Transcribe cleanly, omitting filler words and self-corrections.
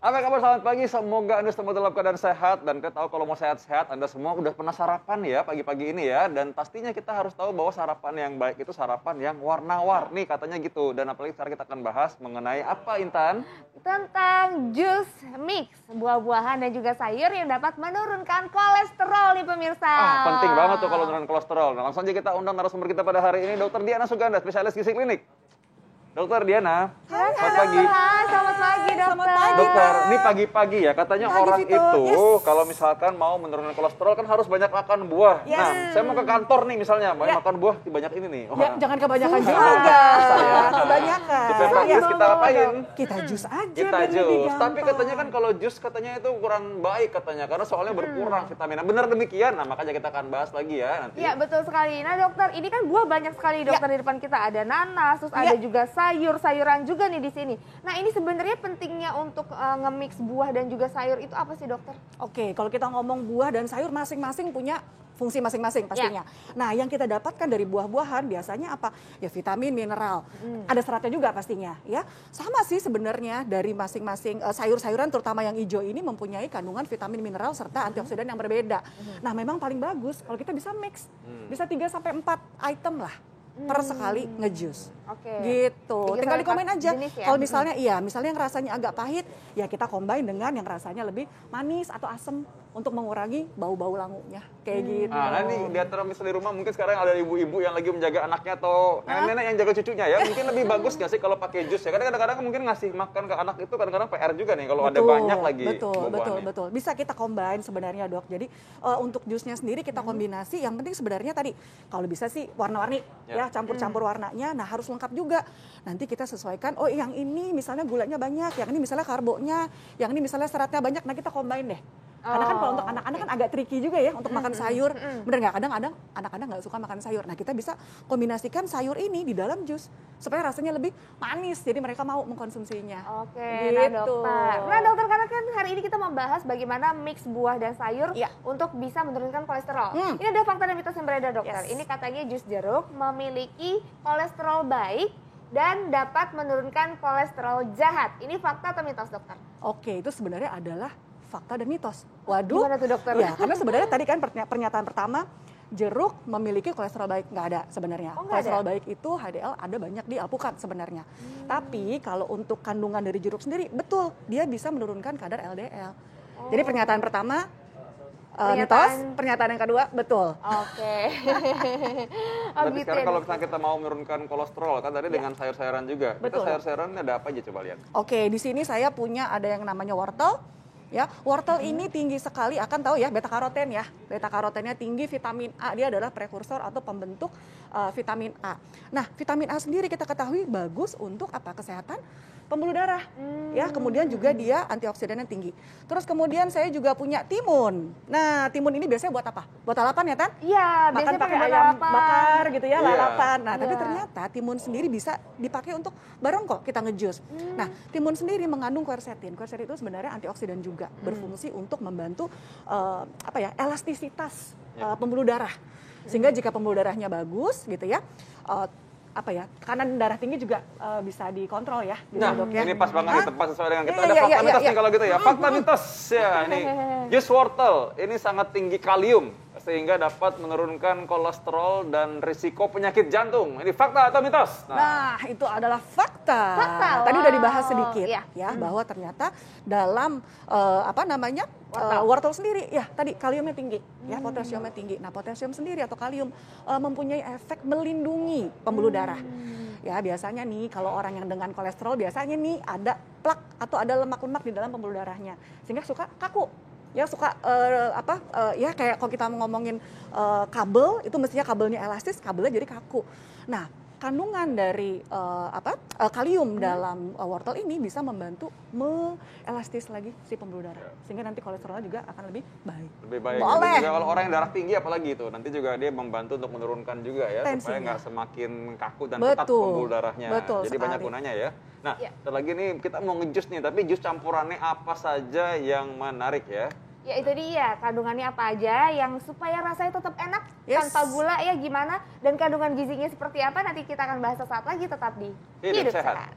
Apa kabar selamat pagi, semoga Anda semua dalam keadaan sehat. Dan kita tahu kalau mau sehat-sehat, Anda semua udah pernah sarapan ya pagi-pagi ini ya. Dan pastinya kita harus tahu bahwa sarapan yang baik itu sarapan yang warna-warni katanya gitu. Dan apalagi sekarang kita akan bahas mengenai apa Intan? Tentang jus mix, buah-buahan dan juga sayur yang dapat menurunkan kolesterol nih pemirsa. Penting banget tuh kalau menurunkan kolesterol. Nah langsung aja kita undang narasumber kita pada hari ini, Dr. Diana Suganda, spesialis gizi klinik. Dokter Diana, selamat pagi. Selamat pagi dokter. Dokter, ini pagi-pagi ya, katanya Pagi, orang Vito. itu Yes. kalau misalkan mau menurunkan kolesterol kan harus banyak makan buah. Yes. Nah, saya mau ke kantor nih misalnya, mau Ya. makan buah banyak ini nih. Ya, jangan kebanyakan Susah. juga. ya. Kebanyakan. Supaya praktis kita apain? Kita jus aja Kita biar lebih jus. Tapi gampang. katanya kan kalau jus katanya itu kurang baik katanya karena soalnya berkurang vitaminnya. Benar demikian? Nah, makanya kita akan bahas lagi ya nanti. Iya betul sekali. Nah dokter, ini kan buah banyak sekali dokter di depan kita. Ada nanas, terus ada juga sayur-sayuran juga nih di sini. Nah ini sebenarnya pentingnya untuk nge-mix buah dan juga sayur itu apa sih dokter? Oke, kalau kita ngomong buah dan sayur masing-masing punya fungsi masing-masing pastinya. Nah, yang kita dapatkan dari buah-buahan biasanya apa? Ya vitamin, mineral. Ada seratnya juga pastinya, ya. Sama sih sebenarnya dari masing-masing sayur-sayuran terutama yang hijau ini mempunyai kandungan vitamin, mineral serta antioksidan yang berbeda. Nah, memang paling bagus kalau kita bisa mix. Bisa 3 sampai 4 item lah per sekali ngejus. Oke. Gitu. 3 Tinggal sampai dikomen 4 aja. jenis ya? Kalau misalnya yang rasanya agak pahit, ya kita combine dengan yang rasanya lebih manis atau asam untuk mengurangi bau-bau langunya. Kayak gitu. Nah, ini di antara misalnya di rumah mungkin sekarang ada ibu-ibu yang lagi menjaga anaknya atau nenek-nenek yang jaga cucunya ya. Mungkin lebih bagus nggak sih kalau pakai jus ya? Karena kadang-kadang mungkin ngasih makan ke anak itu kadang-kadang PR juga nih kalau ada banyak lagi buah-buahannya. Betul. Bisa kita combine sebenarnya dok. Jadi untuk jusnya sendiri kita kombinasi. Yang penting sebenarnya tadi kalau bisa sih warna-warni ya campur-campur warnanya. Nah harus lengkap juga. Nanti kita sesuaikan. Oh yang ini misalnya gulanya banyak, yang ini misalnya karbonya, yang ini misalnya seratnya banyak. Nah kita combine deh. Karena kan kalau untuk anak-anak kan agak tricky juga ya untuk makan sayur. Bener nggak? Kadang-kadang anak-anak nggak suka makan sayur. Nah kita bisa kombinasikan sayur ini di dalam jus supaya rasanya lebih manis. Jadi mereka mau mengkonsumsinya. Oke, Gitu. nah dokter. Nah dokter, karena kan hari ini kita membahas bagaimana mix buah dan sayur untuk bisa menurunkan kolesterol. Ini ada fakta dan mitos yang beredar dokter. Yes. Ini katanya jus jeruk memiliki kolesterol baik dan dapat menurunkan kolesterol jahat. Ini fakta atau mitos dokter? Oke, itu sebenarnya adalah fakta dan mitos. Waduh. Gimana tuh dokter? Ya, karena sebenarnya tadi kan pernyataan pertama, jeruk memiliki kolesterol baik. Nggak ada sebenarnya. Oh, nggak Kolesterol ada? baik itu HDL ada banyak di alpukat sebenarnya. Tapi kalau untuk kandungan dari jeruk sendiri, betul, dia bisa menurunkan kadar LDL. Jadi pernyataan pertama, mitos, pernyataan yang kedua, betul. Oke. Berarti gitu sekarang ya, kalau dokter. misalnya kita mau menurunkan kolesterol kan tadi dengan sayur-sayuran juga. Betul. Kita sayur-sayuran ada apa aja coba lihat. Oke, di sini saya punya ada yang namanya wortel. Ya, wortel ini tinggi sekali, akan tahu ya beta karoten ya. Beta karotennya tinggi, vitamin A dia adalah prekursor atau pembentuk vitamin A. Nah, vitamin A sendiri kita ketahui bagus untuk apa? Kesehatan pembuluh darah. Ya, kemudian juga dia antioksidannya tinggi. Terus kemudian saya juga punya timun. Nah, timun ini biasanya buat apa? Buat lalapan ya, Tan? Iya, Makan biasanya pakai buat ayam lalapan. bakar gitu ya, Iya. lalapan. Nah, tapi Iya. ternyata timun sendiri bisa dipakai untuk bareng kok kita ngejus. Nah, timun sendiri mengandung quercetin. Quercetin itu sebenarnya antioksidan juga, berfungsi untuk membantu elastisitas pembuluh darah. Sehingga jika pembuluh darahnya bagus gitu ya, tekanan darah tinggi juga bisa dikontrol ya, gitu, Nah, dok ya. ini pas banget nih, tepat sesuai dengan kita. Iya, Ada iya, fakta iya, mitos iya. nih kalau gitu ya. Fakta mitos ya ini. Jus wortel ini sangat tinggi kalium sehingga dapat menurunkan kolesterol dan risiko penyakit jantung. Ini fakta atau mitos? Nah, itu adalah fakta. Fakta, Tadi udah wow. dibahas sedikit Iya. ya bahwa ternyata dalam wortel sendiri ya tadi kaliumnya tinggi, ya potasiumnya tinggi. Nah, potasium sendiri atau kalium mempunyai efek melindungi pembuluh darah. Ya, biasanya nih kalau orang yang dengan kolesterol biasanya nih ada plak atau ada lemak-lemak di dalam pembuluh darahnya sehingga suka kaku. Ya suka ya kayak kalau kita ngomongin kabel itu mestinya kabelnya elastis, kabelnya jadi kaku. Nah, kandungan dari kalium dalam wortel ini bisa membantu mengelastis lagi si pembuluh darah sehingga nanti kolesterolnya juga akan lebih baik. Lebih baik. Boleh. Dan juga kalau orang yang darah tinggi apalagi itu, nanti juga dia membantu untuk menurunkan juga ya supaya Tensinya. nggak semakin kaku dan ketat Betul. pembuluh darahnya. Betul Jadi banyak sekali. gunanya ya. Nah, Iya. terlagi nih kita mau ngejus nih, tapi jus campurannya apa saja yang menarik ya? Ya itu dia, kandungannya apa aja yang supaya rasanya tetap enak Yes. tanpa gula ya gimana, dan kandungan gizinya seperti apa nanti kita akan bahas sesaat lagi, tetap di Hidup Sehat.